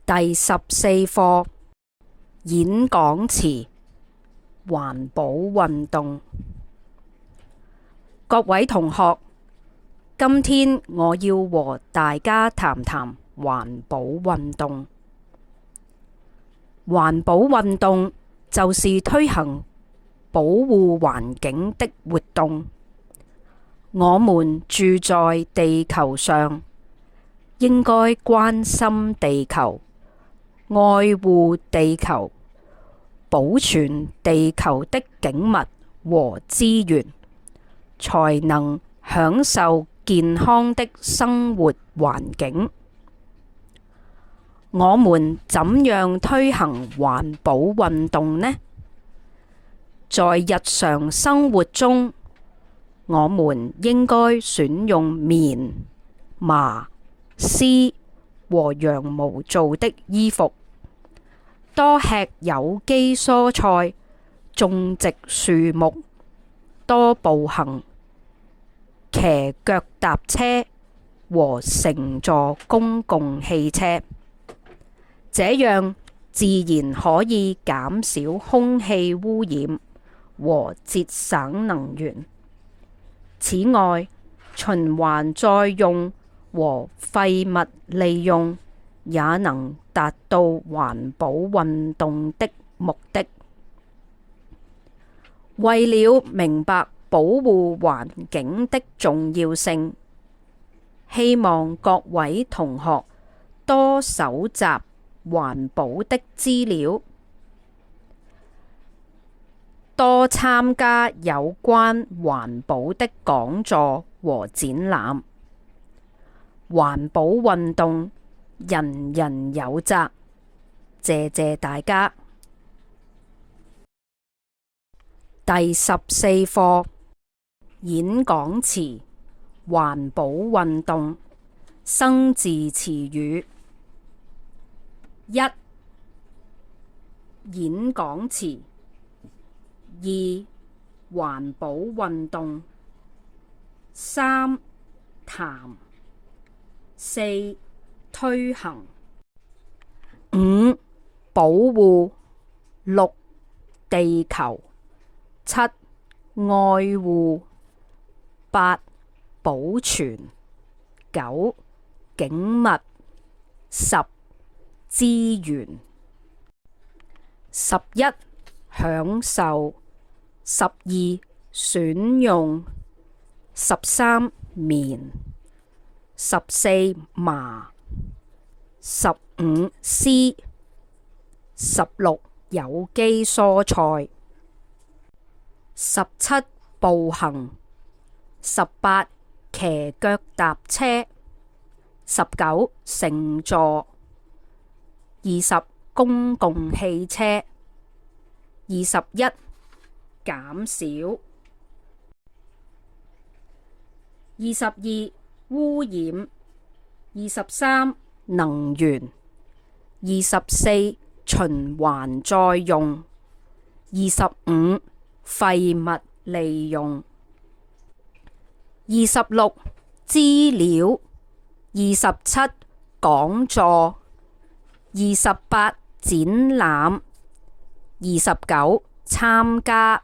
第14課演講詞環保運動。各位同學，今天我要和大家談談環保運動。環保運動就是推行保護環境的活動。我們住在地球上，應該關心地球，愛護地球，保存地球的景物和資源，才能享受健康的生活環境。我們怎樣推行環保運動呢？在日常生活中，我們應該選用棉、麻、絲和羊毛做的衣服，多吃有機蔬菜，種植樹木，多步行，騎腳踏車和乘坐公共汽車，這樣自然可以減少空氣污染和節省能源。此外，循環再用和廢物利用也能達到環保運動的目的。為了明白保護環境的重要性，希望各位同學多搜集環保的資料，多參加有關環保的講座和展覽。環保運動人人有責，謝謝大家。第14課演講詞環保運動生字詞語。1. 演講詞。2. 環保運動。3. 談。4. 推行。5. 保護。6. 地球。7. 愛護。8. 保存。9. 景物。10. 資源。11. 享受。12. 選用。13. 棉。14. 麻。15. 絲。16. 有機蔬菜。17. 步行。18. 騎腳踏車。19. 乘坐。20. 公共汽車。21. 減少。22. 污染。23. 能源。24. 循環再用。25. 廢物利用。26. 資料。27. 講座。28. 展覽。29. 參加。